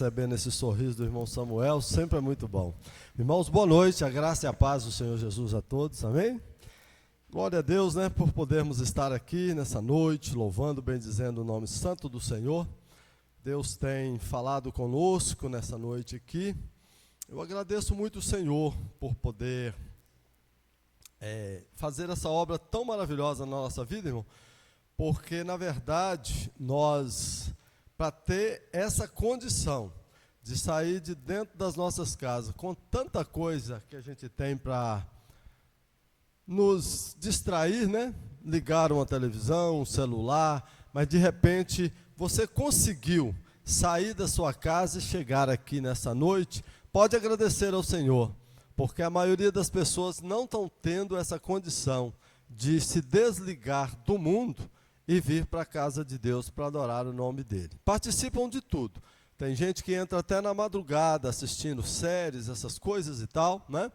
Recebendo esse sorriso do irmão Samuel, sempre é muito bom. Irmãos, boa noite, a graça e a paz do Senhor Jesus a todos, amém? Glória a Deus, né, por podermos estar aqui nessa noite, louvando, bendizendo o nome santo do Senhor. Deus tem falado conosco nessa noite aqui. Eu agradeço muito o Senhor por poder fazer essa obra tão maravilhosa na nossa vida, irmão, porque, na verdade, nós, para ter essa condição de sair de dentro das nossas casas, com tanta coisa que a gente tem para nos distrair, né? Ligar uma televisão, um celular, mas de repente você conseguiu sair da sua casa e chegar aqui nessa noite, pode agradecer ao Senhor, porque a maioria das pessoas não estão tendo essa condição de se desligar do mundo e vir para a casa de Deus para adorar o nome dele. Participam de tudo. Tem gente que entra até na madrugada assistindo séries, essas coisas e tal, né?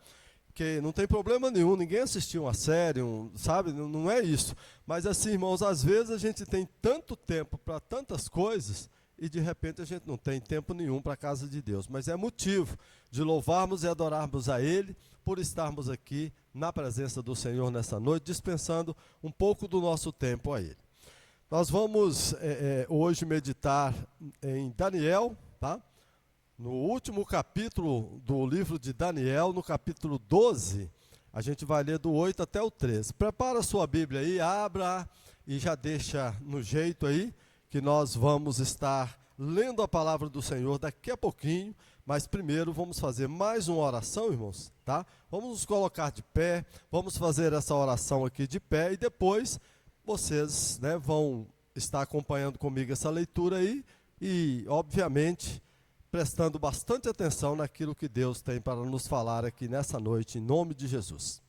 Que não tem problema nenhum, ninguém assistiu uma série, sabe? Não é isso. Mas assim, irmãos, às vezes a gente tem tanto tempo para tantas coisas e de repente a gente não tem tempo nenhum para a casa de Deus. Mas é motivo de louvarmos e adorarmos a Ele por estarmos aqui na presença do Senhor nessa noite, dispensando um pouco do nosso tempo a Ele. Nós vamos hoje meditar em Daniel, tá? No último capítulo do livro de Daniel, no capítulo 12, a gente vai ler do 8 até o 13. Prepara a sua Bíblia aí, abra e já deixa no jeito aí, que nós vamos estar lendo a palavra do Senhor daqui a pouquinho, mas primeiro vamos fazer mais uma oração, irmãos, tá? Vamos nos colocar de pé, vamos fazer essa oração aqui de pé e depois vocês, né, vão estar acompanhando comigo essa leitura aí e, obviamente, prestando bastante atenção naquilo que Deus tem para nos falar aqui nessa noite, em nome de Jesus.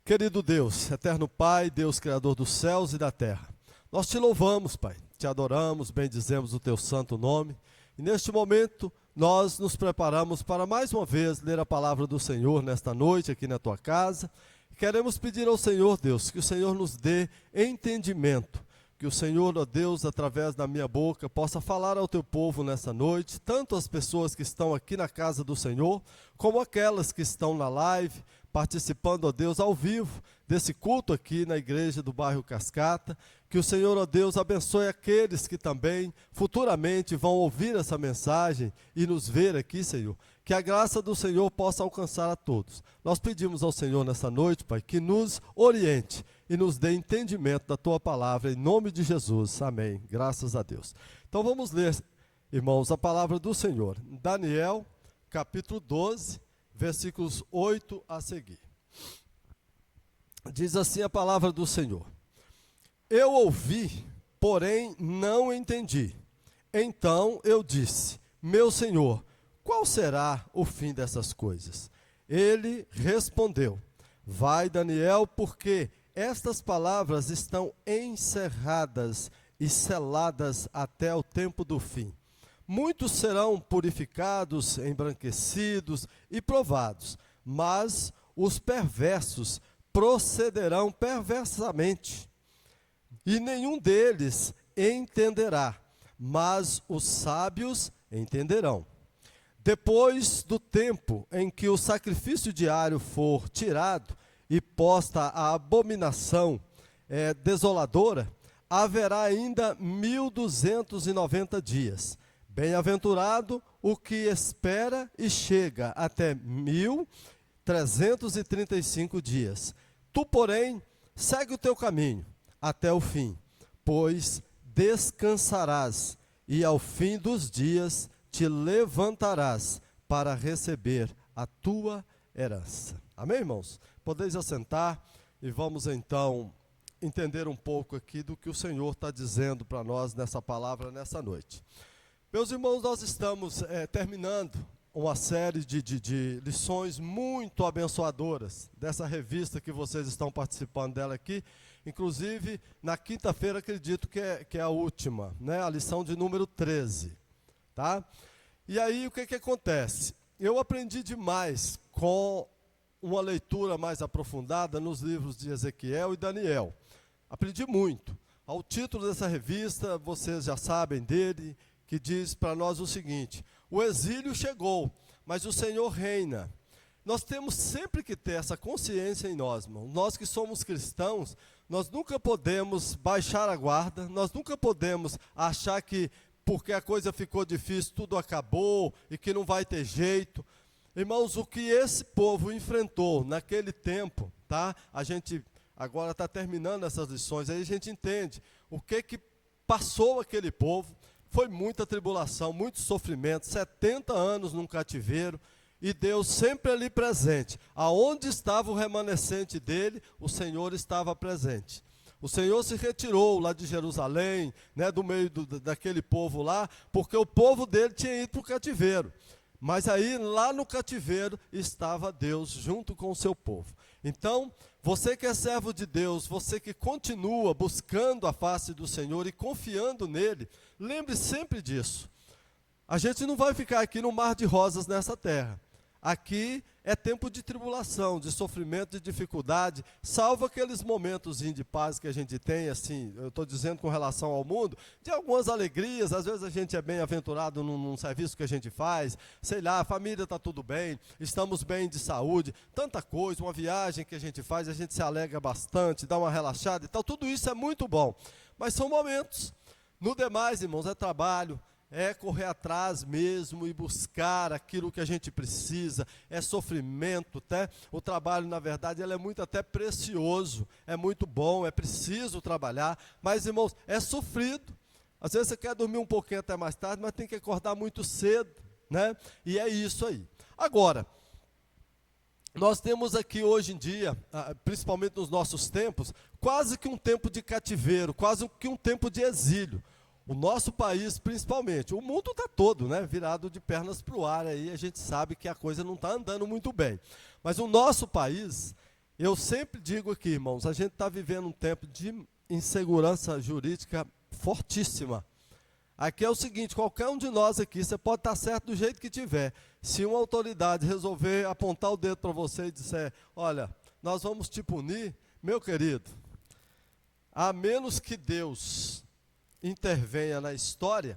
Querido Deus, eterno Pai, Deus Criador dos céus e da terra, nós te louvamos, Pai, te adoramos, bendizemos o teu santo nome, e neste momento nós nos preparamos para mais uma vez ler a palavra do Senhor nesta noite aqui na tua casa. Queremos pedir ao Senhor, Deus, que o Senhor nos dê entendimento, que o Senhor, ó Deus, através da minha boca, possa falar ao teu povo nessa noite, tanto as pessoas que estão aqui na casa do Senhor, como aquelas que estão na live, participando, ó Deus, ao vivo, desse culto aqui na igreja do bairro Cascata. Que o Senhor, ó Deus, abençoe aqueles que também futuramente vão ouvir essa mensagem e nos ver aqui, Senhor. Que a graça do Senhor possa alcançar a todos. Nós pedimos ao Senhor nessa noite, Pai, que nos oriente e nos dê entendimento da tua palavra, em nome de Jesus. Amém. Graças a Deus. Então vamos ler, irmãos, a palavra do Senhor. Daniel, capítulo 12, versículos 8 a seguir. Diz assim a palavra do Senhor. Eu ouvi, porém não entendi. Então eu disse, meu Senhor, qual será o fim dessas coisas? Ele respondeu, vai, Daniel, porque estas palavras estão encerradas e seladas até o tempo do fim. Muitos serão purificados, embranquecidos e provados, mas os perversos procederão perversamente. E nenhum deles entenderá, mas os sábios entenderão. Depois do tempo em que o sacrifício diário for tirado e posta a abominação desoladora, haverá ainda 1290 dias. Bem-aventurado o que espera e chega até 1335 dias. Tu, porém, segue o teu caminho até o fim, pois descansarás e ao fim dos dias te levantarás para receber a tua herança. Amém, irmãos? Podeis assentar e vamos então entender um pouco aqui do que o Senhor está dizendo para nós nessa palavra, nessa noite. Meus irmãos, nós estamos terminando uma série de lições muito abençoadoras dessa revista que vocês estão participando dela aqui. Inclusive, na quinta-feira, acredito que é a última, né? A lição de número 13. Tá? E aí, o que acontece? Eu aprendi demais com uma leitura mais aprofundada nos livros de Ezequiel e Daniel. Aprendi muito. O título dessa revista, vocês já sabem dele, que diz para nós o seguinte: o exílio chegou, mas o Senhor reina. Nós temos sempre que ter essa consciência em nós, irmão. Nós que somos cristãos, nós nunca podemos baixar a guarda, nós nunca podemos achar que porque a coisa ficou difícil, tudo acabou e que não vai ter jeito. Irmãos, o que esse povo enfrentou naquele tempo, tá? A gente agora está terminando essas lições, aí a gente entende o que passou aquele povo. Foi muita tribulação, muito sofrimento, 70 anos num cativeiro, e Deus sempre ali presente. Aonde estava o remanescente dele, o Senhor estava presente. O Senhor se retirou lá de Jerusalém, né, do meio daquele povo lá, porque o povo dele tinha ido para o cativeiro. Mas aí, lá no cativeiro, estava Deus junto com o seu povo. Então, você que é servo de Deus, você que continua buscando a face do Senhor e confiando nele, lembre sempre disso. A gente não vai ficar aqui no mar de rosas nessa terra. Aqui é tempo de tribulação, de sofrimento, de dificuldade, salvo aqueles momentos de paz que a gente tem, assim, eu estou dizendo com relação ao mundo, de algumas alegrias. Às vezes a gente é bem aventurado num serviço que a gente faz, sei lá, a família está tudo bem, estamos bem de saúde, tanta coisa, uma viagem que a gente faz, a gente se alegra bastante, dá uma relaxada e tal, tudo isso é muito bom, mas são momentos. No demais, irmãos, é trabalho, é correr atrás mesmo e buscar aquilo que a gente precisa, é sofrimento, até. O trabalho, na verdade, ele é muito até precioso, é muito bom, é preciso trabalhar, mas, irmãos, é sofrido. Às vezes você quer dormir um pouquinho até mais tarde, mas tem que acordar muito cedo, né? E é isso aí. Agora, nós temos aqui hoje em dia, principalmente nos nossos tempos, quase que um tempo de cativeiro, quase que um tempo de exílio. O nosso país, principalmente, o mundo está todo, né, virado de pernas para o ar, aí a gente sabe que a coisa não está andando muito bem. Mas o nosso país, eu sempre digo aqui, irmãos, a gente está vivendo um tempo de insegurança jurídica fortíssima. Aqui é o seguinte: qualquer um de nós aqui, você pode estar certo do jeito que tiver. Se uma autoridade resolver apontar o dedo para você e disser: olha, nós vamos te punir, meu querido, a menos que Deus intervenha na história,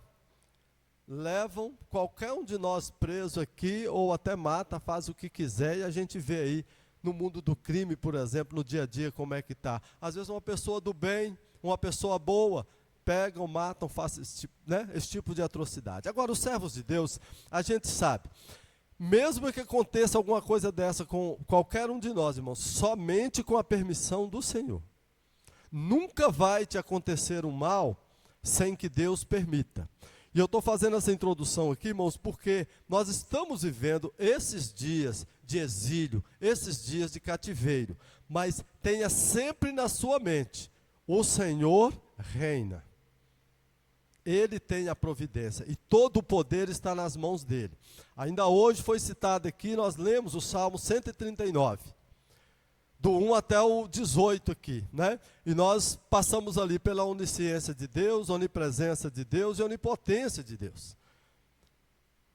levam qualquer um de nós preso aqui, ou até mata, faz o que quiser, e a gente vê aí no mundo do crime, por exemplo, no dia a dia, como é que está. Às vezes uma pessoa do bem, uma pessoa boa, pegam, matam, fazem esse tipo de atrocidade. Agora, os servos de Deus, a gente sabe, mesmo que aconteça alguma coisa dessa com qualquer um de nós, irmãos, somente com a permissão do Senhor. Nunca vai te acontecer um mal sem que Deus permita. E eu estou fazendo essa introdução aqui, irmãos, porque nós estamos vivendo esses dias de exílio, esses dias de cativeiro. Mas tenha sempre na sua mente: o Senhor reina. Ele tem a providência e todo o poder está nas mãos dele. Ainda hoje foi citado aqui, nós lemos o Salmo 139. Do 1 até o 18 aqui, né? E nós passamos ali pela onisciência de Deus, onipresença de Deus e onipotência de Deus.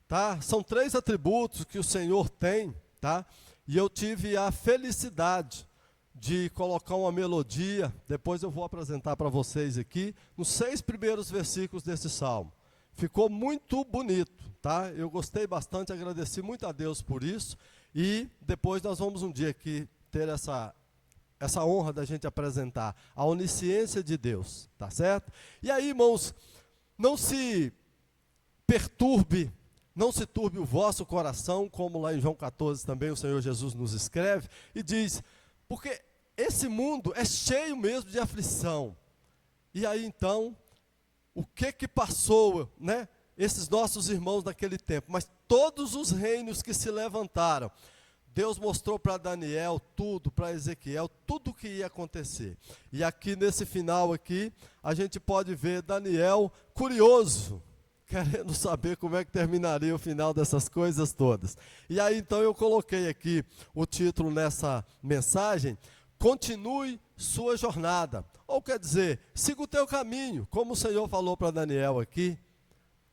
Tá? São 3 atributos que o Senhor tem, tá? E eu tive a felicidade de colocar uma melodia, depois eu vou apresentar para vocês aqui, nos 6 primeiros versículos desse salmo. Ficou muito bonito, tá? Eu gostei bastante, agradeci muito a Deus por isso, e depois nós vamos um dia aqui ter essa honra da gente apresentar a onisciência de Deus, tá certo? E aí, irmãos, não se perturbe, não se turbe o vosso coração, como lá em João 14 também o Senhor Jesus nos escreve, e diz, porque esse mundo é cheio mesmo de aflição. E aí então, o que passou, né? Esses nossos irmãos naquele tempo, mas todos os reinos que se levantaram, Deus mostrou para Daniel tudo, para Ezequiel, tudo o que ia acontecer. E aqui nesse final aqui, a gente pode ver Daniel curioso, querendo saber como é que terminaria o final dessas coisas todas. E aí então eu coloquei aqui o título nessa mensagem: continue sua jornada. Ou quer dizer, siga o teu caminho, como o Senhor falou para Daniel aqui.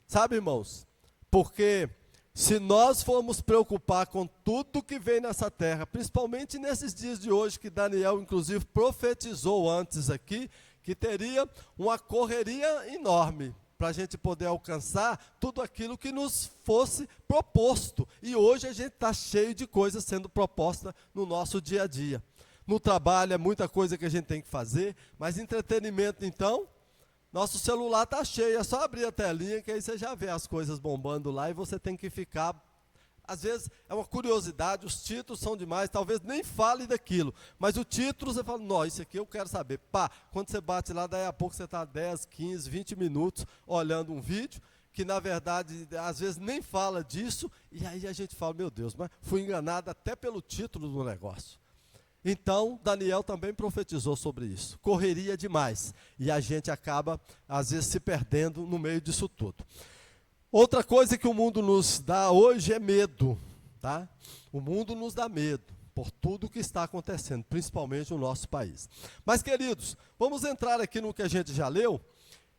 Sabe, irmãos, porque se nós formos preocupar com tudo que vem nessa terra, principalmente nesses dias de hoje, que Daniel inclusive profetizou antes aqui, que teria uma correria enorme, para a gente poder alcançar tudo aquilo que nos fosse proposto. E hoje a gente está cheio de coisas sendo propostas no nosso dia a dia. No trabalho é muita coisa que a gente tem que fazer, mas entretenimento então, nosso celular está cheio, é só abrir a telinha que aí você já vê as coisas bombando lá e você tem que ficar. Às vezes é uma curiosidade, os títulos são demais, talvez nem fale daquilo, mas o título você fala, não, isso aqui eu quero saber. Pá, quando você bate lá, daí a pouco você está 10, 15, 20 minutos olhando um vídeo, que na verdade às vezes nem fala disso, e aí a gente fala, meu Deus, mas fui enganado até pelo título do negócio. Então, Daniel também profetizou sobre isso. Correria demais, e a gente acaba às vezes se perdendo no meio disso tudo. Outra coisa que o mundo nos dá hoje é medo, tá? O mundo nos dá medo por tudo que está acontecendo, principalmente no nosso país. Mas, queridos, vamos entrar aqui no que a gente já leu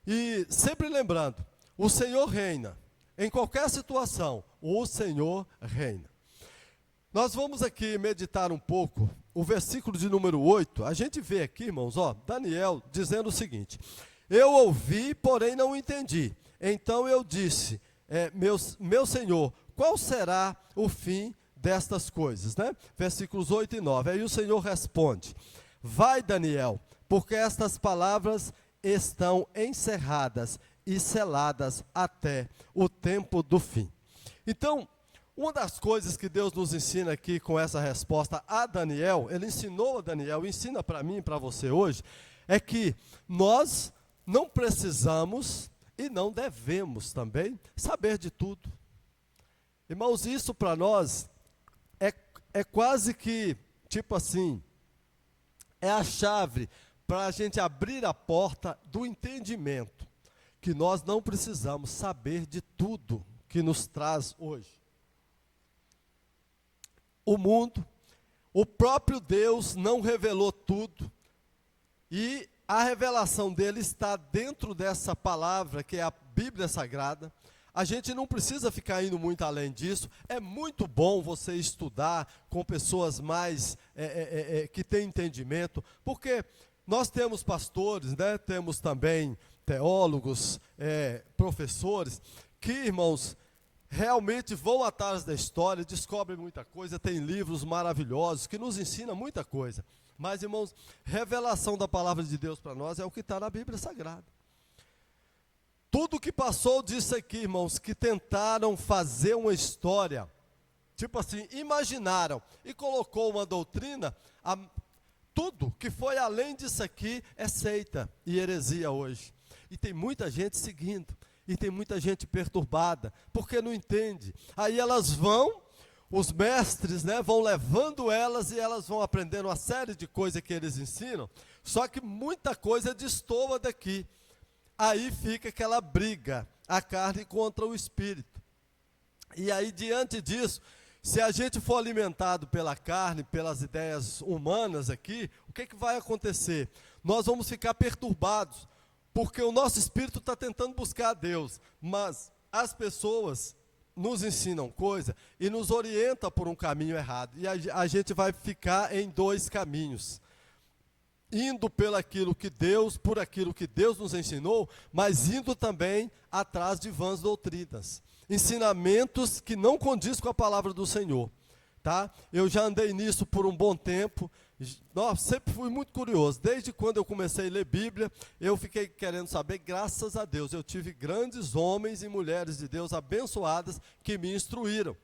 e sempre lembrando, o Senhor reina. Em qualquer situação, o Senhor reina. Nós vamos aqui meditar um pouco o versículo de número 8. A gente vê aqui, irmãos, ó, Daniel dizendo o seguinte: eu ouvi, porém não entendi. Então eu disse, meu Senhor, qual será o fim destas coisas? Né? Versículos 8 e 9. Aí o Senhor responde, vai Daniel, porque estas palavras estão encerradas e seladas até o tempo do fim. Então, uma das coisas que Deus nos ensina aqui com essa resposta a Daniel, ele ensinou a Daniel, ensina para mim e para você hoje, é que nós não precisamos e não devemos também saber de tudo. Irmãos, isso para nós é quase que, tipo assim, é a chave para a gente abrir a porta do entendimento, que nós não precisamos saber de tudo que nos traz hoje. O mundo, o próprio Deus não revelou tudo, e a revelação dele está dentro dessa palavra, que é a Bíblia Sagrada. A gente não precisa ficar indo muito além disso. É muito bom você estudar com pessoas mais que têm entendimento, porque nós temos pastores, né? Temos também teólogos, professores, que, irmãos, realmente vão atrás da história, descobrem muita coisa, tem livros maravilhosos que nos ensinam muita coisa. Mas, irmãos, revelação da palavra de Deus para nós é o que está na Bíblia Sagrada. Tudo que passou disso aqui, irmãos, que tentaram fazer uma história, tipo assim, imaginaram e colocou uma doutrina, tudo que foi além disso aqui é seita e heresia hoje. E tem muita gente seguindo, e tem muita gente perturbada, porque não entende. Aí elas vão, os mestres, né, vão levando elas e elas vão aprendendo uma série de coisas que eles ensinam, só que muita coisa destoa daqui. Aí fica aquela briga, a carne contra o espírito. E aí, diante disso, se a gente for alimentado pela carne, pelas ideias humanas aqui, o que vai acontecer? Nós vamos ficar perturbados, porque o nosso espírito está tentando buscar a Deus, mas as pessoas nos ensinam coisa e nos orientam por um caminho errado. E a gente vai ficar em dois caminhos. Indo por aquilo que Deus nos ensinou, mas indo também atrás de vãs doutrinas. Ensinamentos que não condiz com a palavra do Senhor. Tá? Eu já andei nisso por um bom tempo. Nossa, sempre fui muito curioso. Desde quando eu comecei a ler Bíblia, eu fiquei querendo saber, graças a Deus. Eu tive grandes homens e mulheres de Deus abençoadas que me instruíram.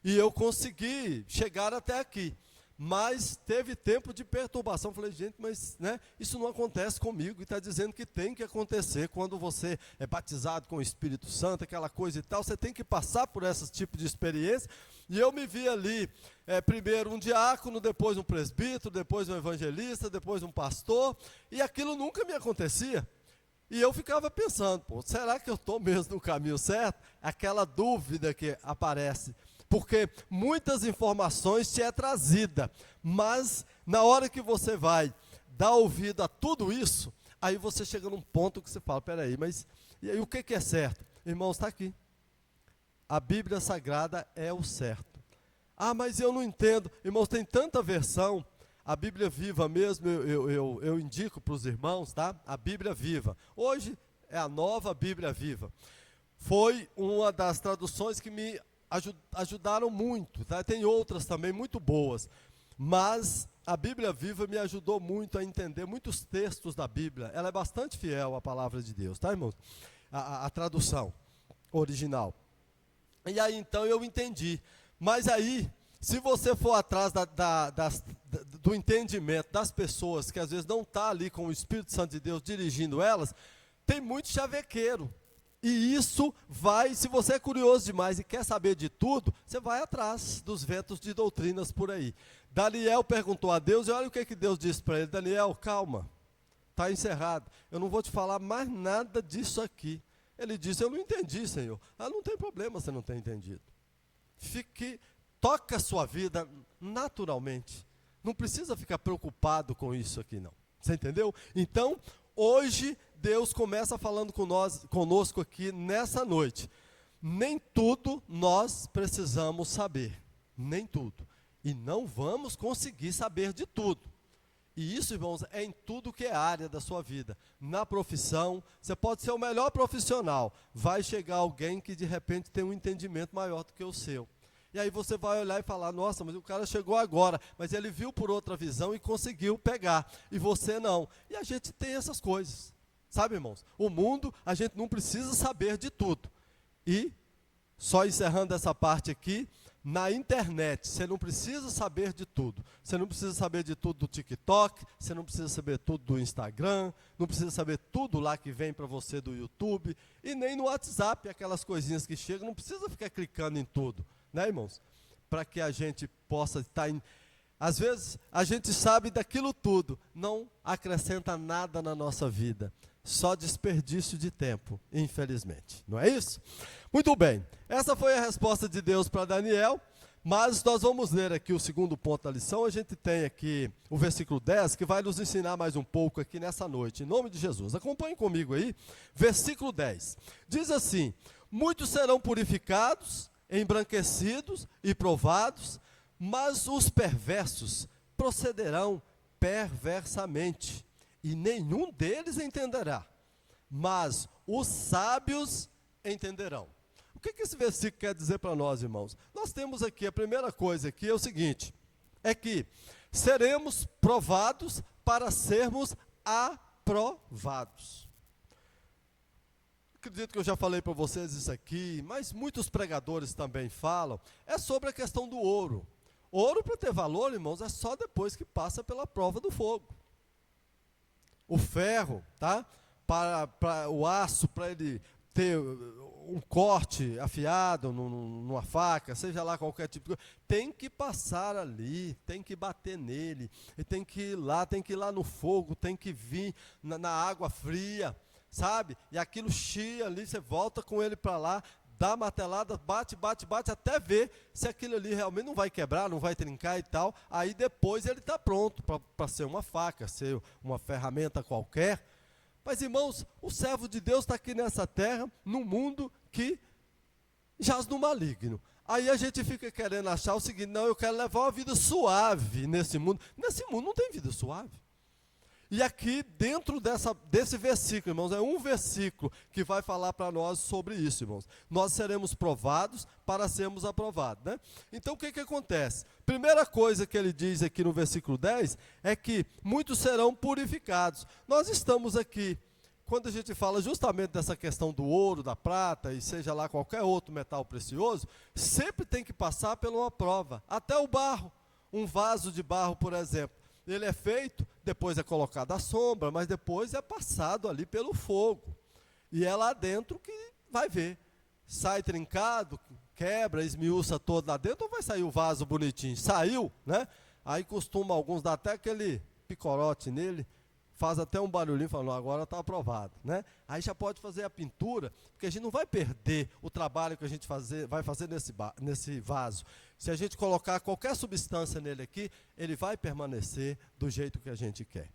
E eu consegui chegar até aqui. Mas teve tempo de perturbação. Falei, gente, mas né, isso não acontece comigo. E está dizendo que tem que acontecer quando você é batizado com o Espírito Santo, aquela coisa e tal. Você tem que passar por esse tipo de experiência. E eu me vi ali, primeiro um diácono, depois um presbítero, depois um evangelista, depois um pastor. E aquilo nunca me acontecia. E eu ficava pensando, pô, será que eu estou mesmo no caminho certo? Aquela dúvida que aparece. Porque muitas informações te é trazida, mas na hora que você vai dar ouvido a tudo isso, aí você chega num ponto que você fala, peraí, mas e aí o que é certo? Irmãos, está aqui. A Bíblia Sagrada é o certo. Ah, mas eu não entendo. Irmãos, tem tanta versão. A Bíblia Viva mesmo, eu indico para os irmãos, tá? A Bíblia Viva. Hoje é a Nova Bíblia Viva. Foi uma das traduções que me ajudaram muito, tá? Tem outras também muito boas, mas a Bíblia Viva me ajudou muito a entender muitos textos da Bíblia. Ela é bastante fiel à palavra de Deus, tá, irmãos? A tradução original. E aí, então, eu entendi. Mas aí, se você for atrás do entendimento das pessoas, que às vezes não está ali com o Espírito Santo de Deus dirigindo elas, tem muito chavequeiro. E isso vai, se você é curioso demais e quer saber de tudo, você vai atrás dos ventos de doutrinas por aí. Daniel perguntou a Deus, e olha o que Deus disse para ele: Daniel, calma, está encerrado, eu não vou te falar mais nada disso aqui. Ele disse: eu não entendi, Senhor. Ah, não tem problema você não ter entendido. Toca a sua vida naturalmente. Não precisa ficar preocupado com isso aqui, não. Você entendeu? Então, hoje, Deus começa falando conosco aqui nessa noite. Nem tudo nós precisamos saber. Nem tudo. E não vamos conseguir saber de tudo. E isso, irmãos, é em tudo que é área da sua vida. Na profissão, você pode ser o melhor profissional. Vai chegar alguém que de repente tem um entendimento maior do que o seu. E aí você vai olhar e falar: nossa, mas o cara chegou agora, mas ele viu por outra visão e conseguiu pegar, e você não. E a gente tem essas coisas, sabe, irmãos? O mundo, a gente não precisa saber de tudo. E, só encerrando essa parte aqui, na internet, você não precisa saber de tudo. Você não precisa saber de tudo do TikTok, você não precisa saber tudo do Instagram, não precisa saber tudo lá que vem para você do YouTube, e nem no WhatsApp, aquelas coisinhas que chegam, não precisa ficar clicando em tudo. Né, irmãos? Para que a gente possa estar em... Às vezes, a gente sabe daquilo tudo, não acrescenta nada na nossa vida. Só desperdício de tempo, infelizmente. Não é isso? Muito bem. Essa foi a resposta de Deus para Daniel, mas nós vamos ler aqui o segundo ponto da lição. A gente tem aqui o versículo 10, que vai nos ensinar mais um pouco aqui nessa noite, em nome de Jesus. Acompanhe comigo aí, versículo 10. Diz assim: muitos serão purificados, embranquecidos e provados, mas os perversos procederão perversamente, e nenhum deles entenderá, mas os sábios entenderão. O que esse versículo quer dizer para nós, irmãos? Nós temos aqui, a primeira coisa aqui é o seguinte, é que seremos provados para sermos aprovados. Acredito que eu já falei para vocês isso aqui, mas muitos pregadores também falam, é sobre a questão do ouro. Ouro, para ter valor, irmãos, é só depois que passa pela prova do fogo. O ferro, tá? Para o aço, para ele ter um corte afiado numa faca, seja lá qualquer tipo de coisa, tem que passar ali, tem que bater nele, e tem que ir lá no fogo, tem que vir na água fria, sabe? E aquilo chia ali, você volta com ele para lá, dá martelada, bate, até ver se aquilo ali realmente não vai quebrar, não vai trincar e tal. Aí depois ele está pronto para ser uma faca, ser uma ferramenta qualquer. Mas, irmãos, o servo de Deus está aqui nessa terra, num mundo que jaz no maligno. Aí a gente fica querendo achar o seguinte: não, eu quero levar uma vida suave nesse mundo. Nesse mundo não tem vida suave. E aqui, dentro desse versículo, irmãos, é um versículo que vai falar para nós sobre isso, irmãos. Nós seremos provados para sermos aprovados, né? Então, o que acontece? Primeira coisa que ele diz aqui no versículo 10 é que muitos serão purificados. Nós estamos aqui, quando a gente fala justamente dessa questão do ouro, da prata, e seja lá qualquer outro metal precioso, sempre tem que passar por uma prova. Até o barro, um vaso de barro, por exemplo. Ele é feito, depois é colocado à sombra, mas depois é passado ali pelo fogo. E é lá dentro que vai ver. Sai trincado, quebra, esmiuça todo lá dentro, ou vai sair o vaso bonitinho? Saiu, né? Aí costuma alguns dar até aquele picorote nele, faz até um barulhinho, falando: agora está aprovado, né? Aí já pode fazer a pintura, porque a gente não vai perder o trabalho que a gente vai fazer nesse vaso. Se a gente colocar qualquer substância nele aqui, ele vai permanecer do jeito que a gente quer.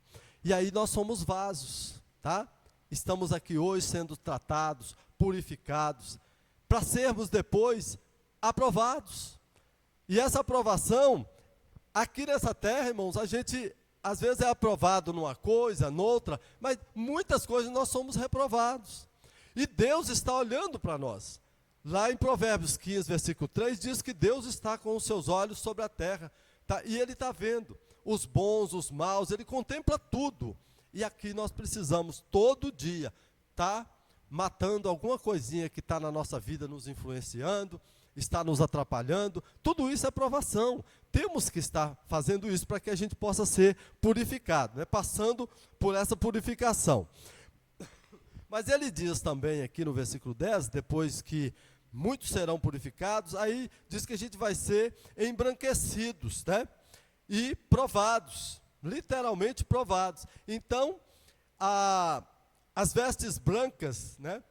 E aí nós somos vasos, tá? Estamos aqui hoje sendo tratados, purificados, para sermos depois aprovados. E essa aprovação, aqui nessa terra, irmãos, a gente às vezes é aprovado numa coisa, noutra, mas muitas coisas nós somos reprovados. E Deus está olhando para nós. Lá em Provérbios 15, versículo 3, diz que Deus está com os seus olhos sobre a terra, tá? E Ele está vendo os bons, os maus, Ele contempla tudo. E aqui nós precisamos, todo dia, matando alguma coisinha que está na nossa vida, nos influenciando, está nos atrapalhando. Tudo isso é provação. Temos que estar fazendo isso para que a gente possa ser purificado, né? Passando por essa purificação. Mas ele diz também aqui no versículo 10, depois que muitos serão purificados, aí diz que a gente vai ser embranquecidos, né? E provados, literalmente provados. Então, as vestes brancas, né?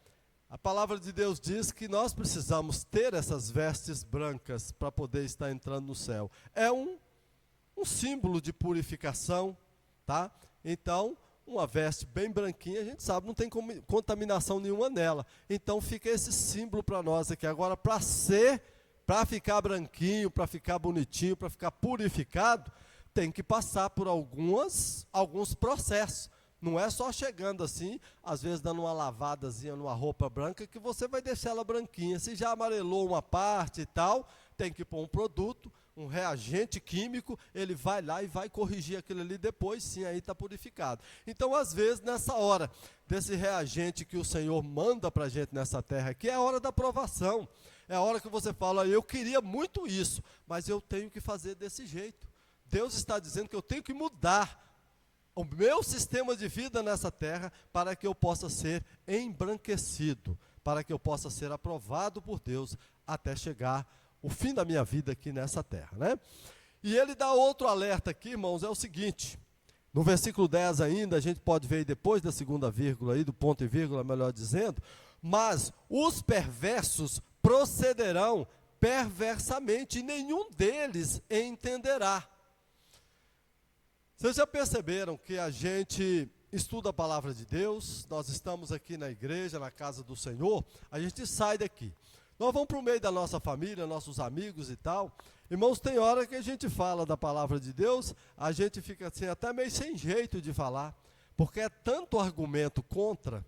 A palavra de Deus diz que nós precisamos ter essas vestes brancas para poder estar entrando no céu. É um símbolo de purificação, tá? Então, uma veste bem branquinha, a gente sabe, não tem contaminação nenhuma nela. Então fica esse símbolo para nós aqui. Agora, para ficar branquinho, para ficar bonitinho, para ficar purificado, tem que passar por alguns processos. Não é só chegando assim, às vezes dando uma lavadazinha numa roupa branca, que você vai deixar ela branquinha. Se já amarelou uma parte e tal, tem que pôr um produto, um reagente químico, ele vai lá e vai corrigir aquilo ali depois, sim, aí está purificado. Então, às vezes, nessa hora, desse reagente que o Senhor manda para a gente nessa terra aqui, é a hora da provação. É a hora que você fala, eu queria muito isso, mas eu tenho que fazer desse jeito. Deus está dizendo que eu tenho que mudar o meu sistema de vida nessa terra para que eu possa ser embranquecido, para que eu possa ser aprovado por Deus até chegar o fim da minha vida aqui nessa terra, né? E ele dá outro alerta aqui, irmãos, é o seguinte, no versículo 10 ainda, a gente pode ver depois da segunda vírgula aí, do ponto e vírgula, melhor dizendo, mas os perversos procederão perversamente e nenhum deles entenderá. Vocês já perceberam que a gente estuda a palavra de Deus, nós estamos aqui na igreja, na casa do Senhor, a gente sai daqui. Nós vamos para o meio da nossa família, nossos amigos e tal. Irmãos, tem hora que a gente fala da palavra de Deus, a gente fica assim, até meio sem jeito de falar, porque é tanto argumento contra,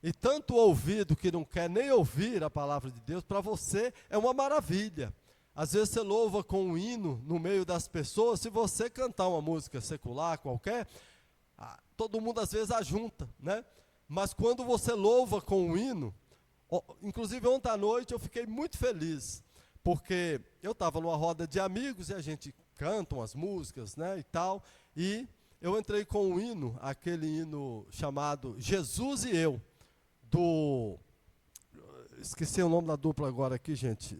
e tanto ouvido que não quer nem ouvir a palavra de Deus, para você é uma maravilha. Às vezes você louva com um hino no meio das pessoas, se você cantar uma música secular qualquer, todo mundo às vezes ajunta, né? Mas quando você louva com um hino, inclusive ontem à noite eu fiquei muito feliz, porque eu estava numa roda de amigos e a gente canta umas músicas, né, e tal, e eu entrei com um hino, aquele hino chamado Jesus e Eu, esqueci o nome da dupla agora aqui, gente,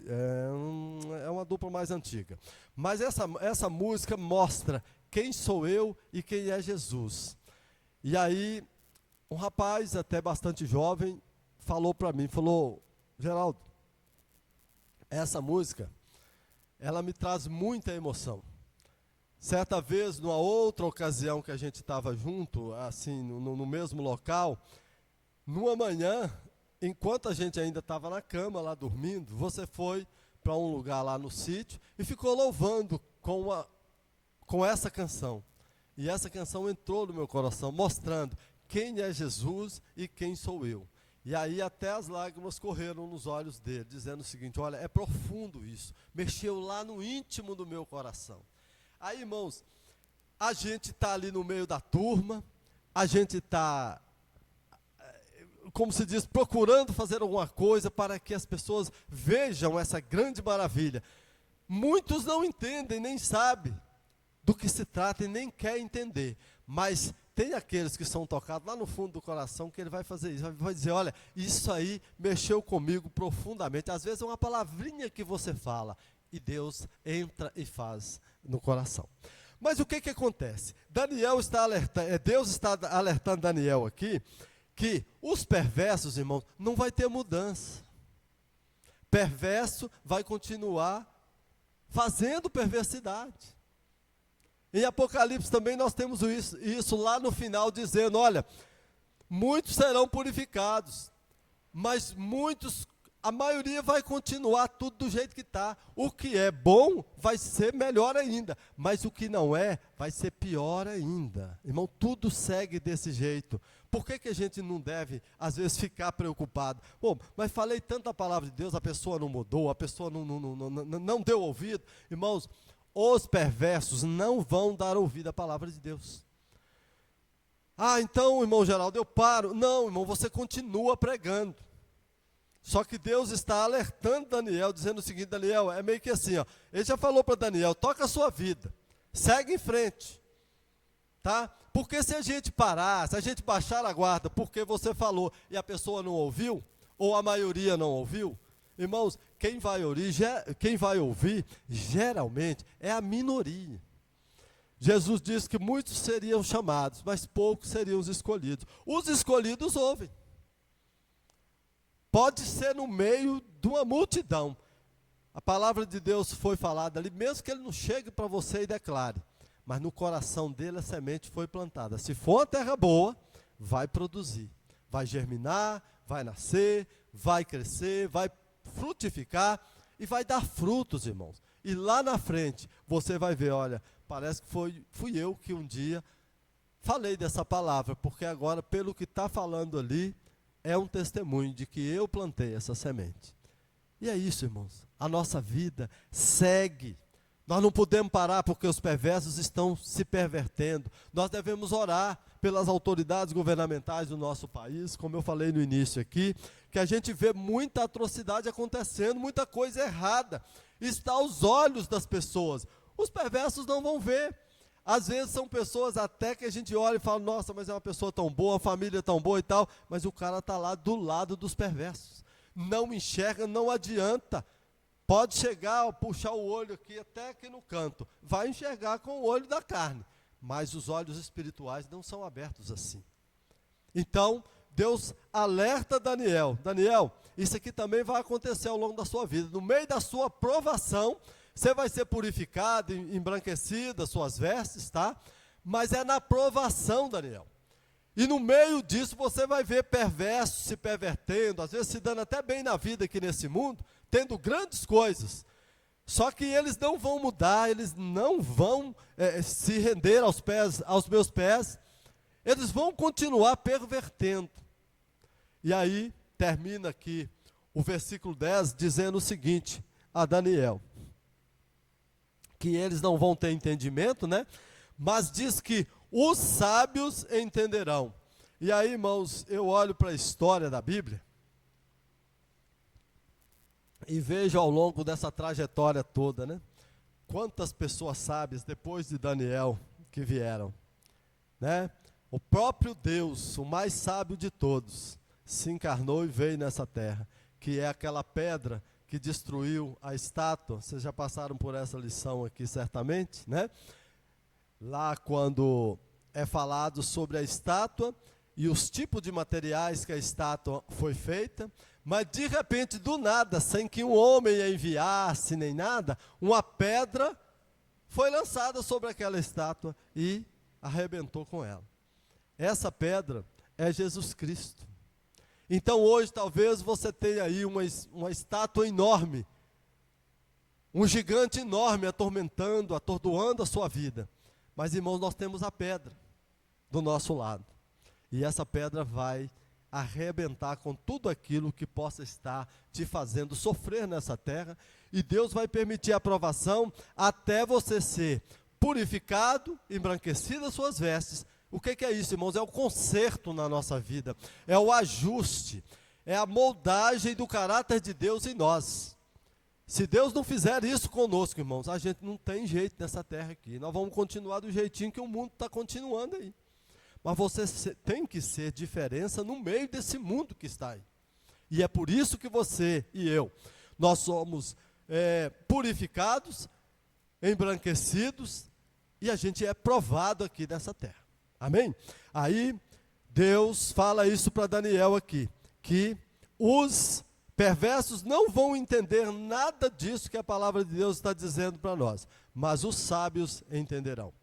é uma dupla mais antiga, mas essa música mostra quem sou eu e quem é Jesus. E aí, um rapaz até bastante jovem, falou para mim, falou, Geraldo, essa música, ela me traz muita emoção. Certa vez, numa outra ocasião que a gente estava junto, assim, no mesmo local, numa manhã, enquanto a gente ainda estava na cama, lá dormindo, você foi para um lugar lá no sítio e ficou louvando com essa canção. E essa canção entrou no meu coração, mostrando quem é Jesus e quem sou eu. E aí até as lágrimas correram nos olhos dele, dizendo o seguinte, olha, é profundo isso, mexeu lá no íntimo do meu coração. Aí, irmãos, a gente está ali no meio da turma, a gente está, como se diz, procurando fazer alguma coisa para que as pessoas vejam essa grande maravilha. Muitos não entendem, nem sabem do que se trata e nem querem entender, mas tem aqueles que são tocados lá no fundo do coração que ele vai fazer isso, vai dizer, olha, isso aí mexeu comigo profundamente. Às vezes é uma palavrinha que você fala e Deus entra e faz no coração. Mas o que acontece? Deus está alertando Daniel aqui, que os perversos, irmãos, não vai ter mudança. Perverso vai continuar fazendo perversidade. Em Apocalipse também nós temos isso lá no final, dizendo, olha, muitos serão purificados, mas muitos a maioria vai continuar tudo do jeito que está. O que é bom vai ser melhor ainda, mas o que não é, vai ser pior ainda. Irmão, tudo segue desse jeito. Por que a gente não deve, às vezes, ficar preocupado? Bom, mas falei tanta palavra de Deus, a pessoa não mudou, a pessoa não deu ouvido. Irmãos, os perversos não vão dar ouvido à palavra de Deus. Ah, então, irmão Geraldo, eu paro. Não, irmão, você continua pregando. Só que Deus está alertando Daniel, dizendo o seguinte: Daniel, é meio que assim, ó, ele já falou para Daniel, toca a sua vida, segue em frente, tá? Porque se a gente parar, se a gente baixar a guarda, porque você falou e a pessoa não ouviu, ou a maioria não ouviu, irmãos, quem vai ouvir, geralmente, é a minoria. Jesus disse que muitos seriam chamados, mas poucos seriam os escolhidos. Os escolhidos ouvem. Pode ser no meio de uma multidão. A palavra de Deus foi falada ali, mesmo que ele não chegue para você e declare. Mas no coração dele a semente foi plantada. Se for uma terra boa, vai produzir. Vai germinar, vai nascer, vai crescer, vai frutificar e vai dar frutos, irmãos. E lá na frente, você vai ver, olha, parece que fui eu que um dia falei dessa palavra, porque agora, pelo que está falando ali, é um testemunho de que eu plantei essa semente. E é isso, irmãos. A nossa vida segue. Nós não podemos parar porque os perversos estão se pervertendo. Nós devemos orar pelas autoridades governamentais do nosso país, como eu falei no início aqui, que a gente vê muita atrocidade acontecendo, muita coisa errada. Está aos olhos das pessoas. Os perversos não vão ver. Às vezes são pessoas até que a gente olha e fala, nossa, mas é uma pessoa tão boa, uma família tão boa e tal, mas o cara está lá do lado dos perversos. Não enxerga, não adianta. Pode chegar, puxar o olho aqui até aqui no canto, vai enxergar com o olho da carne, mas os olhos espirituais não são abertos assim. Então, Deus alerta Daniel, Daniel, isso aqui também vai acontecer ao longo da sua vida, no meio da sua provação, você vai ser purificado, embranquecido, as suas vestes, tá? Mas é na provação, Daniel. E no meio disso você vai ver perversos se pervertendo, às vezes se dando até bem na vida aqui nesse mundo, tendo grandes coisas. Só que eles não vão mudar, eles não vão se render aos meus pés, eles vão continuar pervertendo. E aí termina aqui o versículo 10 dizendo o seguinte a Daniel, que eles não vão ter entendimento, né? Mas diz que os sábios entenderão. E aí, irmãos, eu olho para a história da Bíblia e vejo ao longo dessa trajetória toda, né? Quantas pessoas sábias depois de Daniel que vieram, né? O próprio Deus, o mais sábio de todos, se encarnou e veio nessa terra, que é aquela pedra que destruiu a estátua. Vocês já passaram por essa lição aqui certamente, né? Lá quando é falado sobre a estátua e os tipos de materiais que a estátua foi feita, mas de repente, do nada, sem que um homem a enviasse nem nada, uma pedra foi lançada sobre aquela estátua e arrebentou com ela. Essa pedra é Jesus Cristo. Então hoje talvez você tenha aí uma estátua enorme, um gigante enorme atormentando, atordoando a sua vida. Mas, irmãos, nós temos a pedra do nosso lado. E essa pedra vai arrebentar com tudo aquilo que possa estar te fazendo sofrer nessa terra. E Deus vai permitir a provação até você ser purificado, embranquecido as suas vestes. O que é isso, irmãos? É o conserto na nossa vida, é o ajuste, é a moldagem do caráter de Deus em nós. Se Deus não fizer isso conosco, irmãos, a gente não tem jeito nessa terra aqui. Nós vamos continuar do jeitinho que o mundo está continuando aí. Mas você tem que ser diferença no meio desse mundo que está aí. E é por isso que você e eu, nós somos purificados, embranquecidos, e a gente é provado aqui nessa terra. Amém? Aí Deus fala isso para Daniel aqui, que os perversos não vão entender nada disso que a palavra de Deus está dizendo para nós, mas os sábios entenderão.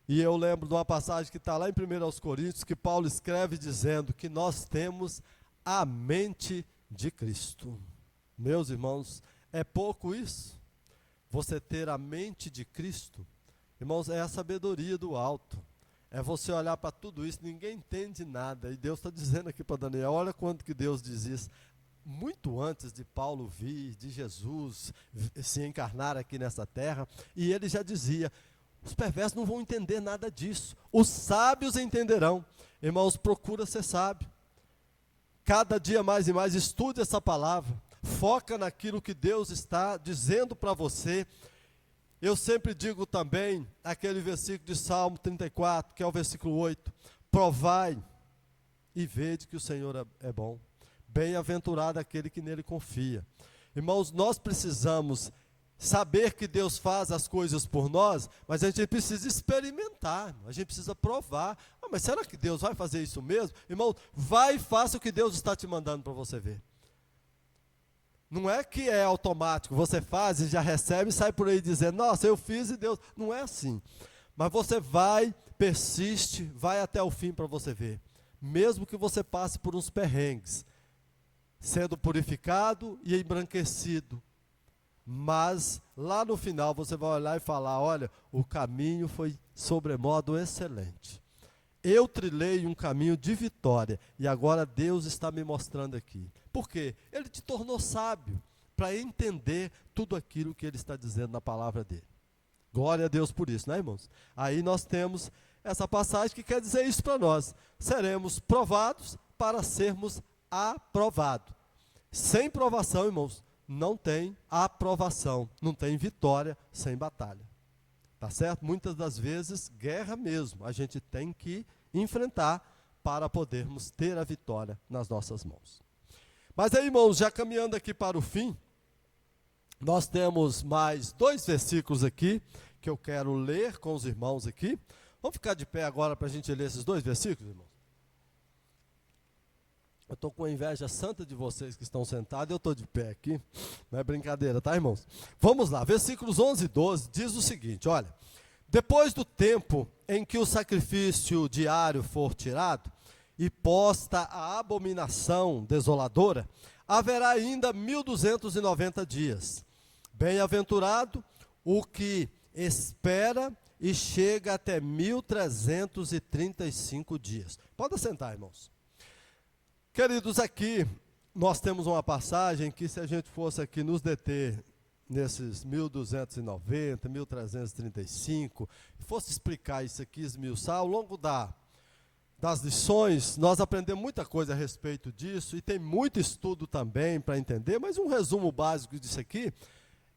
E eu lembro de uma passagem que está lá em 1 Coríntios, que Paulo escreve dizendo que nós temos a mente de Cristo. Meus irmãos, é pouco isso? Você ter a mente de Cristo? Irmãos, é a sabedoria do alto. É você olhar para tudo isso, ninguém entende nada. E Deus está dizendo aqui para Daniel, olha quando que Deus diz isso. Muito antes de Paulo vir, de Jesus se encarnar aqui nessa terra, e ele já dizia, os perversos não vão entender nada disso, os sábios entenderão. Irmãos, procura ser sábio. Cada dia mais e mais estude essa palavra, foca naquilo que Deus está dizendo para você. Eu sempre digo também, aquele versículo de Salmo 34, que é o versículo 8, provai e vede que o Senhor é bom. Bem-aventurado aquele que nele confia. Irmãos, nós precisamos saber que Deus faz as coisas por nós, mas a gente precisa experimentar, a gente precisa provar. Mas será que Deus vai fazer isso mesmo? Irmão, vai e faça o que Deus está te mandando para você ver. Não é que é automático, você faz e já recebe e sai por aí dizendo, nossa, eu fiz e Deus... Não é assim. Mas você vai, persiste, vai até o fim para você ver. Mesmo que você passe por uns perrengues, sendo purificado e embranquecido. Mas lá no final você vai olhar e falar, olha, o caminho foi sobremodo excelente. Eu trilhei um caminho de vitória e agora Deus está me mostrando aqui. Por quê? Ele te tornou sábio para entender tudo aquilo que Ele está dizendo na palavra dEle. Glória a Deus por isso, né, irmãos? Aí nós temos essa passagem que quer dizer isso para nós. Seremos provados para sermos aprovados. Sem provação, irmãos, não tem aprovação, não tem vitória sem batalha. Tá certo? Muitas das vezes, guerra mesmo, a gente tem que enfrentar para podermos ter a vitória nas nossas mãos. Mas aí, irmãos, já caminhando aqui para o fim, nós temos mais 2 versículos aqui, que eu quero ler com os irmãos aqui. Vamos ficar de pé agora para a gente ler esses 2 versículos, irmãos? Eu estou com a inveja santa de vocês que estão sentados, eu estou de pé aqui, não é brincadeira, tá, irmãos? Vamos lá, versículos 11 e 12, diz o seguinte, olha, depois do tempo em que o sacrifício diário for tirado, e posta a abominação desoladora, haverá ainda 1290 dias. Bem-aventurado o que espera e chega até 1335 dias. Pode sentar, irmãos. Queridos, aqui nós temos uma passagem que, se a gente fosse aqui nos deter nesses 1290, 1335, fosse explicar isso aqui, esmiuçar, ao longo das lições, nós aprendemos muita coisa a respeito disso, e tem muito estudo também para entender, mas um resumo básico disso aqui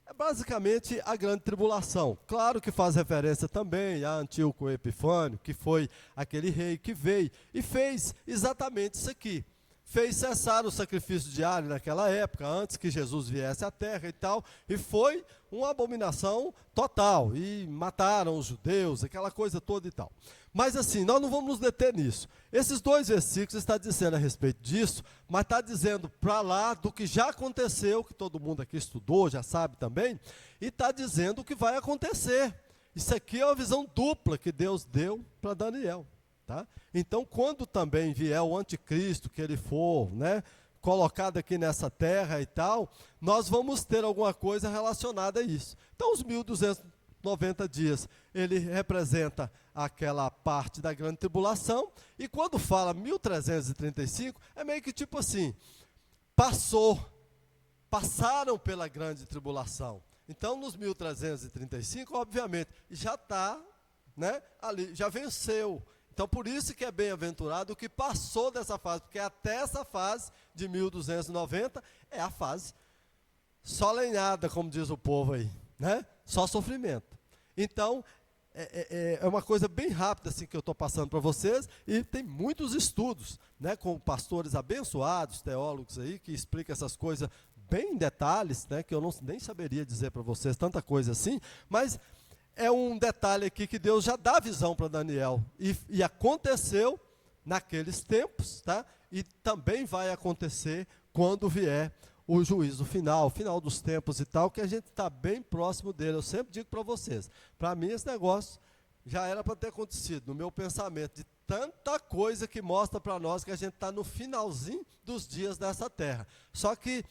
é basicamente a grande tribulação. Claro que faz referência também a Antíoco Epifânio, que foi aquele rei que veio e fez exatamente isso aqui. Fez cessar o sacrifício diário naquela época, antes que Jesus viesse à terra e tal, e foi uma abominação total, e mataram os judeus, aquela coisa toda e tal. Mas assim, nós não vamos nos deter nisso. Esses 2 versículos estão dizendo a respeito disso, mas está dizendo para lá do que já aconteceu, que todo mundo aqui estudou, já sabe também, e está dizendo o que vai acontecer. Isso aqui é uma visão dupla que Deus deu para Daniel. Tá? Então, quando também vier o anticristo, que ele for, né, colocado aqui nessa terra e tal, nós vamos ter alguma coisa relacionada a isso. Então, os 1290 dias, ele representa aquela parte da grande tribulação, e quando fala 1335, é meio que tipo assim, passaram pela grande tribulação. Então, nos 1335, obviamente, já está, né, ali, já venceu. Então, por isso que é bem-aventurado o que passou dessa fase, porque até essa fase de 1290 é a fase só lenhada, como diz o povo aí, né? Só sofrimento. Então, é uma coisa bem rápida assim que eu estou passando para vocês, e tem muitos estudos, né, com pastores abençoados, teólogos aí, que explicam essas coisas bem em detalhes, né, que eu nem saberia dizer para vocês tanta coisa assim, mas é um detalhe aqui que Deus já dá visão para Daniel, e aconteceu naqueles tempos, tá? E também vai acontecer quando vier o juízo final, o final dos tempos e tal, que a gente está bem próximo dele. Eu sempre digo para vocês, para mim esse negócio já era para ter acontecido, no meu pensamento, de tanta coisa que mostra para nós que a gente está no finalzinho dos dias dessa terra. Só que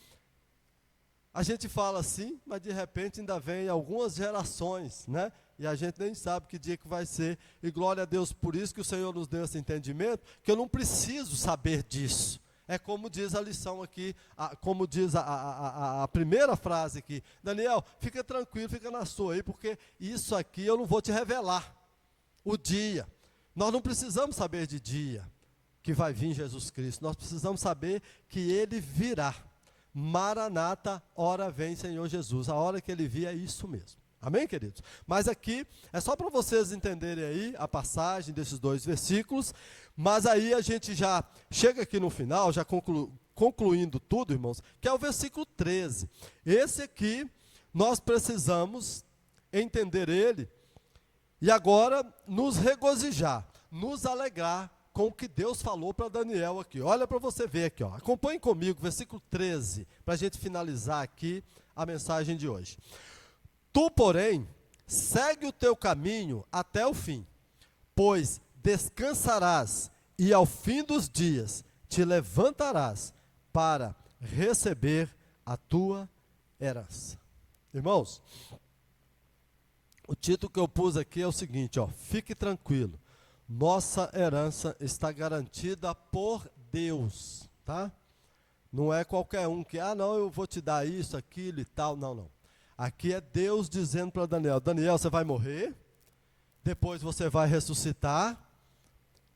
A gente fala assim, mas de repente ainda vem algumas gerações, né? E a gente nem sabe que dia que vai ser. E glória a Deus por isso que o Senhor nos deu esse entendimento, que eu não preciso saber disso. É como diz a lição aqui, como diz a primeira frase aqui. Daniel, fica tranquilo, fica na sua aí, porque isso aqui eu não vou te revelar. O dia. Nós não precisamos saber de dia que vai vir Jesus Cristo. Nós precisamos saber que Ele virá. Maranata, hora vem Senhor Jesus. A hora que Ele vir é isso mesmo. Amém, queridos? Mas aqui é só para vocês entenderem aí a passagem desses 2 versículos. Mas aí a gente já chega aqui no final, já concluindo tudo, irmãos, que é o versículo 13. Esse aqui nós precisamos entender ele e agora nos regozijar, nos alegrar com o que Deus falou para Daniel aqui. Olha para você ver aqui, ó. Acompanhe comigo, versículo 13, para a gente finalizar aqui a mensagem de hoje. Tu, porém, segue o teu caminho até o fim, pois descansarás e ao fim dos dias te levantarás para receber a tua herança. Irmãos, o título que eu pus aqui é o seguinte, ó, fique tranquilo. Nossa herança está garantida por Deus, tá? Não é qualquer um que, não, eu vou te dar isso, aquilo e tal, não. Aqui é Deus dizendo para Daniel, Daniel, você vai morrer, depois você vai ressuscitar,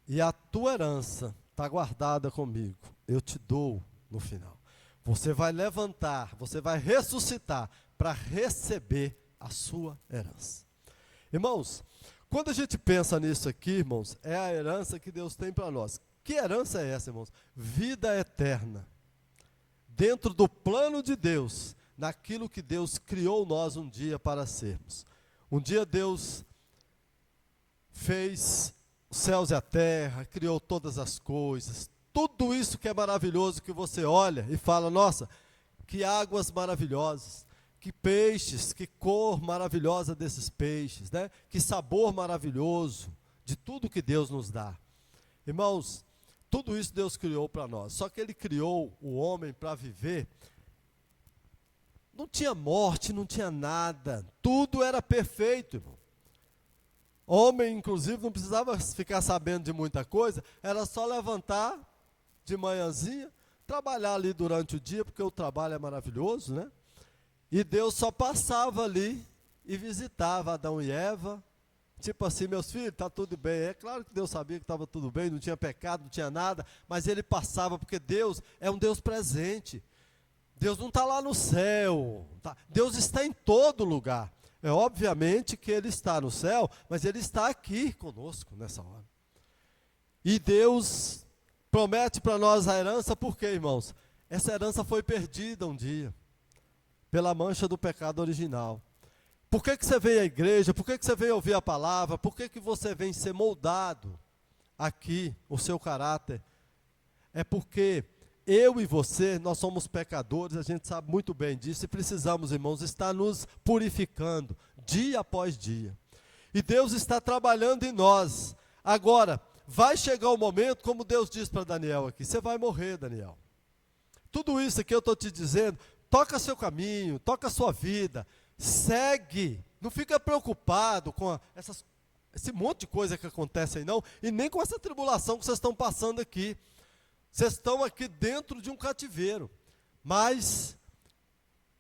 e a tua herança está guardada comigo, eu te dou no final. Você vai levantar, você vai ressuscitar para receber a sua herança. Irmãos, quando a gente pensa nisso aqui, irmãos, é a herança que Deus tem para nós. Que herança é essa, irmãos? Vida eterna. Dentro do plano de Deus, naquilo que Deus criou nós um dia para sermos. Um dia Deus fez os céus e a terra, criou todas as coisas, tudo isso que é maravilhoso, que você olha e fala, nossa, que águas maravilhosas. Que peixes, que cor maravilhosa desses peixes, né? Que sabor maravilhoso de tudo que Deus nos dá. Irmãos, tudo isso Deus criou para nós. Só que Ele criou o homem para viver. Não tinha morte, não tinha nada. Tudo era perfeito, irmão. Homem, inclusive, não precisava ficar sabendo de muita coisa. Era só levantar de manhãzinha, trabalhar ali durante o dia, porque o trabalho é maravilhoso, né? E Deus só passava ali e visitava Adão e Eva. Tipo assim, meus filhos, está tudo bem. É claro que Deus sabia que estava tudo bem, não tinha pecado, não tinha nada. Mas Ele passava, porque Deus é um Deus presente. Deus não está lá no céu. Tá? Deus está em todo lugar. É obviamente que Ele está no céu, mas Ele está aqui conosco nessa hora. E Deus promete para nós a herança, por quê, irmãos? Essa herança foi perdida um dia. Pela mancha do pecado original. Por que você veio à igreja? Por que você veio ouvir a palavra? Por que você vem ser moldado aqui, o seu caráter? É porque eu e você, nós somos pecadores, a gente sabe muito bem disso, e precisamos, irmãos, estar nos purificando, dia após dia. E Deus está trabalhando em nós. Agora, vai chegar o momento, como Deus diz para Daniel aqui, você vai morrer, Daniel. Tudo isso aqui eu estou te dizendo, toca seu caminho, toca a sua vida, segue, não fica preocupado com esse monte de coisa que acontece aí não, e nem com essa tribulação que vocês estão passando aqui. Vocês estão aqui dentro de um cativeiro, mas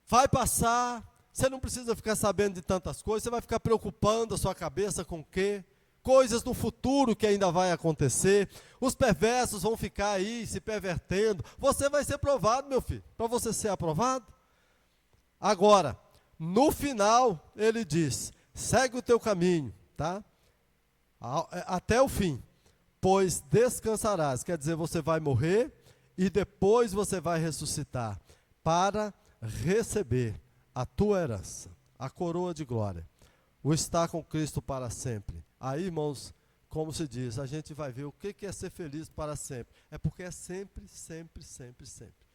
vai passar, você não precisa ficar sabendo de tantas coisas, você vai ficar preocupando a sua cabeça com o quê? Coisas no futuro que ainda vai acontecer, os perversos vão ficar aí se pervertendo, você vai ser provado, meu filho, para você ser aprovado. Agora, no final, ele diz, segue o teu caminho, tá? Até o fim, pois descansarás, quer dizer, você vai morrer e depois você vai ressuscitar, para receber a tua herança, a coroa de glória, o estar com Cristo para sempre. Aí, irmãos, como se diz, a gente vai ver o que é ser feliz para sempre. É porque é sempre, sempre, sempre, sempre.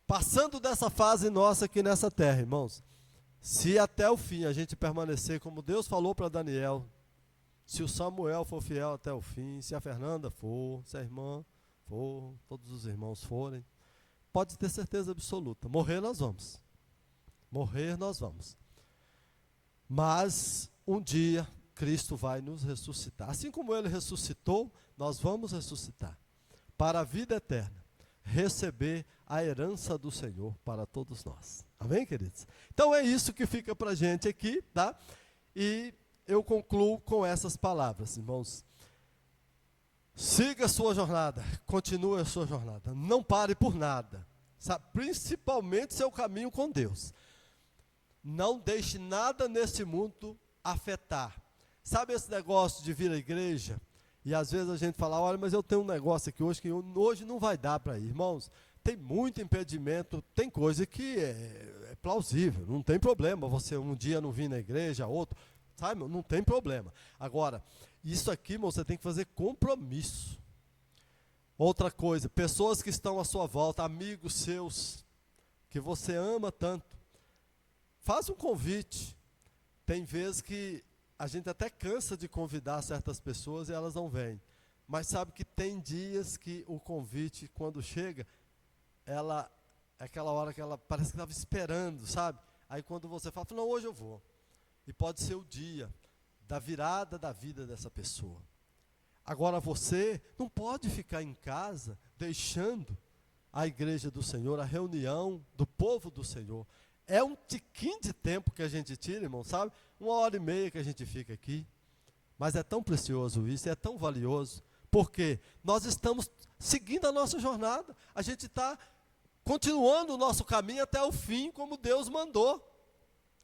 Passando dessa fase nossa aqui nessa terra, irmãos, se até o fim a gente permanecer como Deus falou para Daniel, se o Samuel for fiel até o fim, se a Fernanda for, se a irmã for, todos os irmãos forem, pode ter certeza absoluta, morrer nós vamos. Morrer nós vamos. Mas um dia Cristo vai nos ressuscitar. Assim como Ele ressuscitou, nós vamos ressuscitar para a vida eterna, receber a herança do Senhor para todos nós. Amém, queridos? Então é isso que fica para a gente aqui, tá? E eu concluo com essas palavras, irmãos. Siga a sua jornada, continue a sua jornada, não pare por nada, sabe? Principalmente seu caminho com Deus. Não deixe nada nesse mundo afetar. Sabe esse negócio de vir à igreja? E às vezes a gente fala, olha, mas eu tenho um negócio aqui hoje que hoje não vai dar para ir. Irmãos, tem muito impedimento, tem coisa que é plausível, não tem problema você um dia não vir na igreja, outro, sabe? Não tem problema. Agora, isso aqui, irmão, você tem que fazer compromisso. Outra coisa, pessoas que estão à sua volta, amigos seus, que você ama tanto, faz um convite. Tem vezes que a gente até cansa de convidar certas pessoas e elas não vêm. Mas sabe que tem dias que o convite, quando chega, é aquela hora que ela parece que estava esperando, sabe? Aí quando você fala, não, hoje eu vou. E pode ser o dia da virada da vida dessa pessoa. Agora você não pode ficar em casa deixando a igreja do Senhor, a reunião do povo do Senhor. É um tiquinho de tempo que a gente tira, irmão, sabe? 1h30 que a gente fica aqui. Mas é tão precioso isso, é tão valioso. Porque nós estamos seguindo a nossa jornada. A gente está continuando o nosso caminho até o fim, como Deus mandou.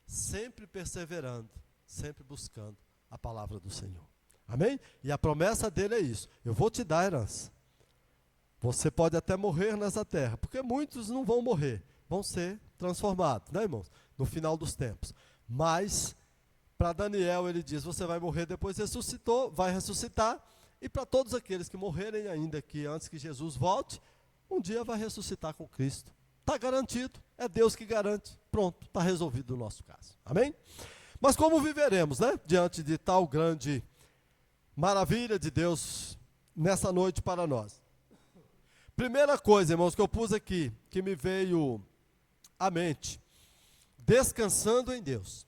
Sempre perseverando, sempre buscando a palavra do Senhor. Amém? E a promessa dele é isso. Eu vou te dar a herança. Você pode até morrer nessa terra, porque muitos não vão morrer. Vão ser transformados, né, irmãos? No final dos tempos. Mas, para Daniel, ele diz, você vai morrer, depois vai ressuscitar. E para todos aqueles que morrerem ainda aqui, antes que Jesus volte, um dia vai ressuscitar com Cristo. Está garantido, é Deus que garante. Pronto, está resolvido o nosso caso. Amém? Mas como viveremos, né? Diante de tal grande maravilha de Deus nessa noite para nós. Primeira coisa, irmãos, que eu pus aqui, que me veio à mente, descansando em Deus.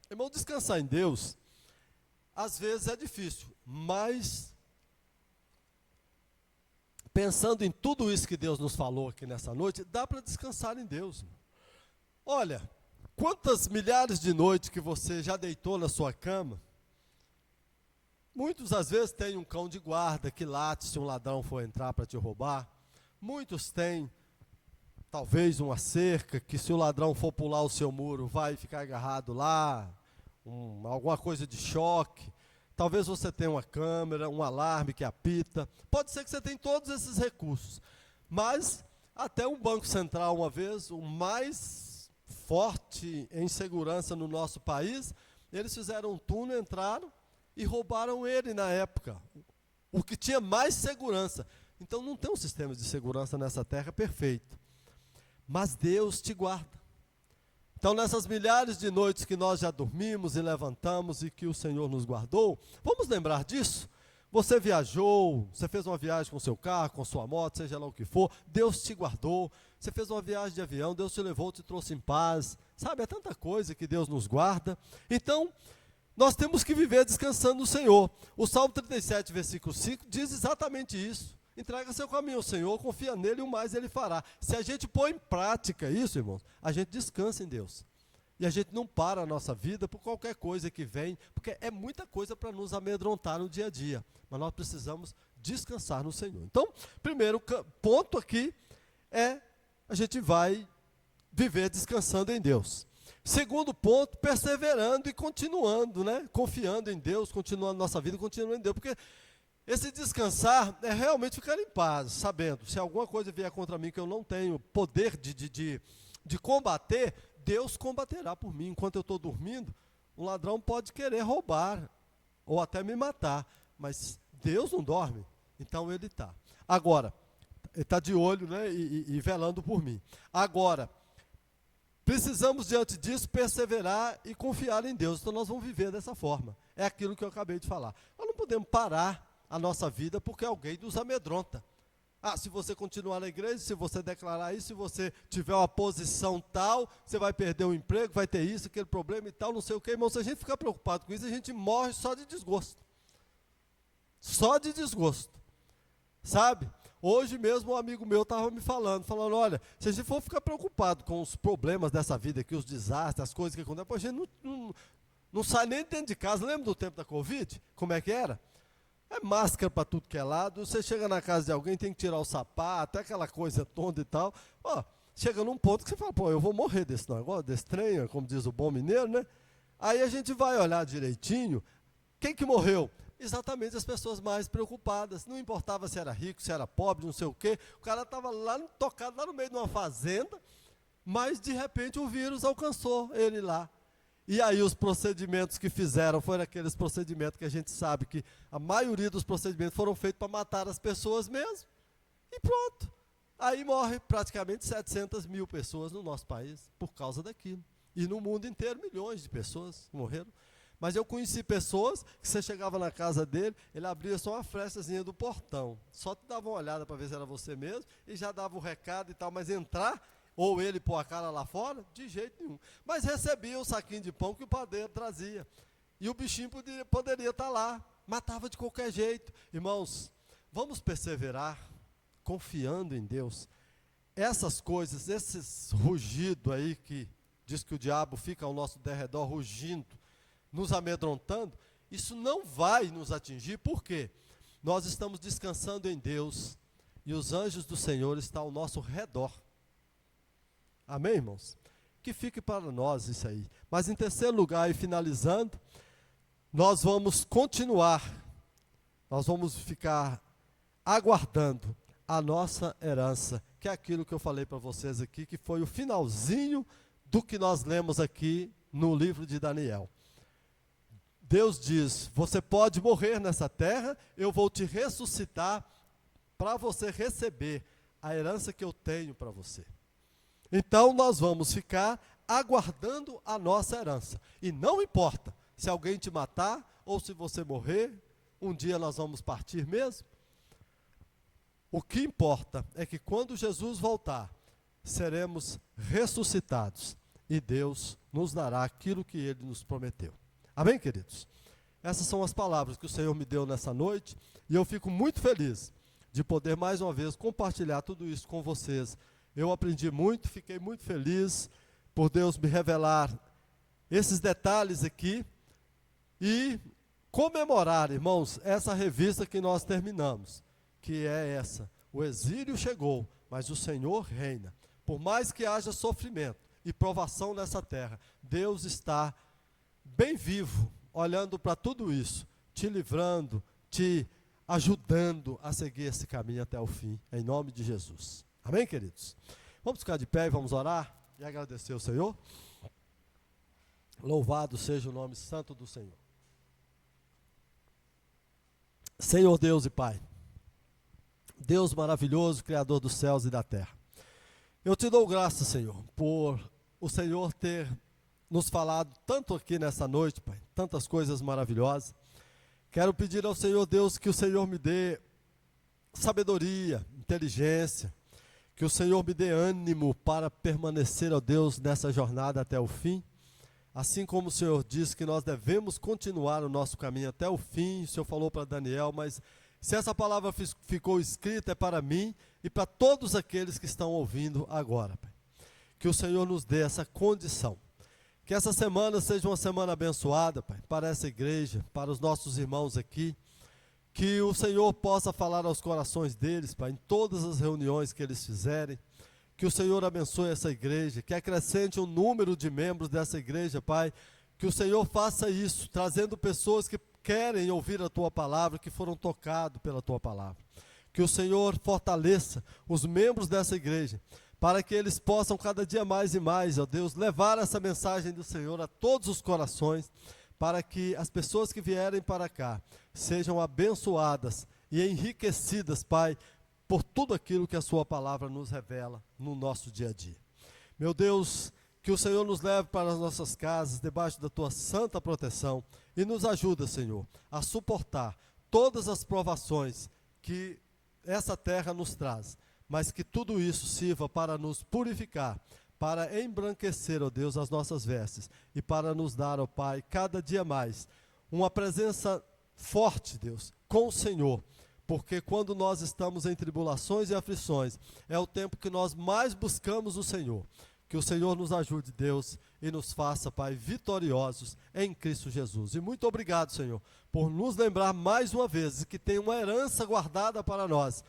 Irmão, descansar em Deus, às vezes é difícil, mas pensando em tudo isso que Deus nos falou aqui nessa noite, dá para descansar em Deus. Olha, quantas milhares de noites que você já deitou na sua cama, muitos às vezes têm um cão de guarda que late se um ladrão for entrar para te roubar. Muitos têm, talvez, uma cerca que se o ladrão for pular o seu muro, vai ficar agarrado lá, alguma coisa de choque. Talvez você tenha uma câmera, um alarme que apita. Pode ser que você tenha todos esses recursos. Mas até um Banco Central, uma vez, o mais forte em segurança no nosso país, eles fizeram um túnel, entraram e roubaram ele na época. O que tinha mais segurança. Então não tem um sistema de segurança nessa terra perfeito. Mas Deus te guarda. Então nessas milhares de noites que nós já dormimos e levantamos e que o Senhor nos guardou, vamos lembrar disso? Você viajou, você fez uma viagem com seu carro, com sua moto, seja lá o que for, Deus te guardou. Você fez uma viagem de avião, Deus te levou, te trouxe em paz. Sabe, é tanta coisa que Deus nos guarda. Então, nós temos que viver descansando no Senhor. O Salmo 37, versículo 5, diz exatamente isso. Entrega seu caminho ao Senhor, confia nele e o mais ele fará. Se a gente põe em prática isso, irmãos, a gente descansa em Deus. E a gente não para a nossa vida por qualquer coisa que vem, porque é muita coisa para nos amedrontar no dia a dia. Mas nós precisamos descansar no Senhor. Então, primeiro ponto aqui é a gente vai viver descansando em Deus. Segundo ponto, perseverando e continuando, né? Confiando em Deus, continuando nossa vida, continuando em Deus. Porque esse descansar é realmente ficar em paz, sabendo, se alguma coisa vier contra mim que eu não tenho poder de combater, Deus combaterá por mim. Enquanto eu estou dormindo, um ladrão pode querer roubar, ou até me matar, mas Deus não dorme, então Ele está. Agora, Ele está de olho, né, e velando por mim. Agora, precisamos diante disso perseverar e confiar em Deus, então nós vamos viver dessa forma. É aquilo que eu acabei de falar. Nós não podemos parar a nossa vida porque alguém nos amedronta. Ah, se você continuar na igreja, se você declarar isso, se você tiver uma posição tal, você vai perder o emprego, vai ter isso, aquele problema e tal, não sei o quê. Irmão, se a gente ficar preocupado com isso, a gente morre só de desgosto. Só de desgosto. Sabe? Hoje mesmo um amigo meu estava me falando, olha, se a gente for ficar preocupado com os problemas dessa vida aqui, os desastres, as coisas que acontecem, a gente não sai nem dentro de casa. Lembra do tempo da Covid? Como é que era? É máscara para tudo que é lado, você chega na casa de alguém, tem que tirar o sapato, aquela coisa toda e tal. Ó, chega num ponto que você fala, pô, eu vou morrer desse negócio, desse trem, como diz o bom mineiro, né? Aí a gente vai olhar direitinho, quem que morreu? Exatamente as pessoas mais preocupadas. Não importava se era rico, se era pobre, não sei o quê. O cara estava lá, tocado lá no meio de uma fazenda, mas de repente o vírus alcançou ele lá. E aí os procedimentos que fizeram foram aqueles procedimentos que a gente sabe que a maioria dos procedimentos foram feitos para matar as pessoas mesmo. E pronto. Aí morre praticamente 700 mil pessoas no nosso país por causa daquilo. E no mundo inteiro milhões de pessoas morreram. Mas eu conheci pessoas que você chegava na casa dele, ele abria só uma frestazinha do portão. Só te dava uma olhada para ver se era você mesmo e já dava o recado e tal, mas entrar, ou ele pôr a cara lá fora, de jeito nenhum. Mas recebia o saquinho de pão que o padeiro trazia. E o bichinho poderia estar lá, matava de qualquer jeito. Irmãos, vamos perseverar, confiando em Deus. Essas coisas, esses rugidos aí que diz que o diabo fica ao nosso derredor rugindo, nos amedrontando, isso não vai nos atingir, porque nós estamos descansando em Deus e os anjos do Senhor estão ao nosso redor. Amém, irmãos? Que fique para nós isso aí. Mas em terceiro lugar, e finalizando, nós vamos continuar, nós vamos ficar aguardando a nossa herança, que é aquilo que eu falei para vocês aqui, que foi o finalzinho do que nós lemos aqui no livro de Daniel. Deus diz, você pode morrer nessa terra, eu vou te ressuscitar para você receber a herança que eu tenho para você. Então nós vamos ficar aguardando a nossa herança. E não importa se alguém te matar ou se você morrer, um dia nós vamos partir mesmo. O que importa é que quando Jesus voltar, seremos ressuscitados e Deus nos dará aquilo que Ele nos prometeu. Amém, queridos? Essas são as palavras que o Senhor me deu nessa noite e eu fico muito feliz de poder mais uma vez compartilhar tudo isso com vocês. Eu aprendi muito, fiquei muito feliz por Deus me revelar esses detalhes aqui e comemorar, irmãos, essa revista que nós terminamos, que é essa: o exílio chegou, mas o Senhor reina. Por mais que haja sofrimento e provação nessa terra, Deus está bem vivo, olhando para tudo isso, te livrando, te ajudando a seguir esse caminho até o fim, em nome de Jesus. Amém, queridos? Vamos ficar de pé e vamos orar e agradecer ao Senhor. Louvado seja o nome santo do Senhor. Senhor Deus e Pai, Deus maravilhoso, Criador dos céus e da terra, eu te dou graças, Senhor, por o Senhor ter nos falado tanto aqui nessa noite, Pai, tantas coisas maravilhosas. Quero pedir ao Senhor Deus que o Senhor me dê sabedoria, inteligência, que o Senhor me dê ânimo para permanecer, ó Deus, nessa jornada até o fim. Assim como o Senhor disse que nós devemos continuar o nosso caminho até o fim, o Senhor falou para Daniel, mas se essa palavra ficou escrita é para mim e para todos aqueles que estão ouvindo agora, Pai. Que o Senhor nos dê essa condição. Que essa semana seja uma semana abençoada, Pai, para essa igreja, para os nossos irmãos aqui. Que o Senhor possa falar aos corações deles, Pai, em todas as reuniões que eles fizerem. Que o Senhor abençoe essa igreja, que acrescente o número de membros dessa igreja, Pai. Que o Senhor faça isso, trazendo pessoas que querem ouvir a Tua palavra, que foram tocados pela Tua palavra. Que o Senhor fortaleça os membros dessa igreja, para que eles possam cada dia mais e mais, ó Deus, levar essa mensagem do Senhor a todos os corações, para que as pessoas que vierem para cá sejam abençoadas e enriquecidas, Pai, por tudo aquilo que a Sua palavra nos revela no nosso dia a dia. Meu Deus, que o Senhor nos leve para as nossas casas, debaixo da Tua santa proteção, e nos ajuda, Senhor, a suportar todas as provações que essa terra nos traz, mas que tudo isso sirva para nos purificar, para embranquecer, ó Deus, as nossas vestes e para nos dar, ó Pai, cada dia mais uma presença forte, Deus, com o Senhor, porque quando nós estamos em tribulações e aflições, é o tempo que nós mais buscamos o Senhor. Que o Senhor nos ajude, Deus, e nos faça, Pai, vitoriosos em Cristo Jesus. E muito obrigado, Senhor, por nos lembrar mais uma vez que tem uma herança guardada para nós,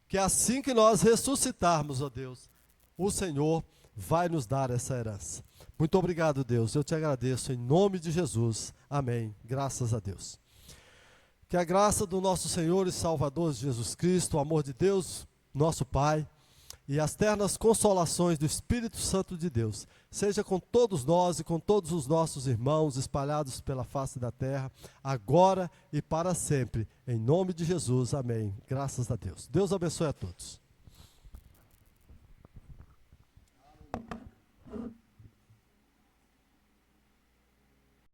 que assim que nós ressuscitarmos, ó Deus, o Senhor vai nos dar essa herança. Muito obrigado, Deus, eu te agradeço em nome de Jesus. Amém. Graças a Deus. Que a graça do nosso Senhor e Salvador Jesus Cristo, o amor de Deus, nosso Pai, e as ternas consolações do Espírito Santo de Deus, seja com todos nós e com todos os nossos irmãos espalhados pela face da terra, agora e para sempre. Em nome de Jesus, amém. Graças a Deus. Deus abençoe a todos.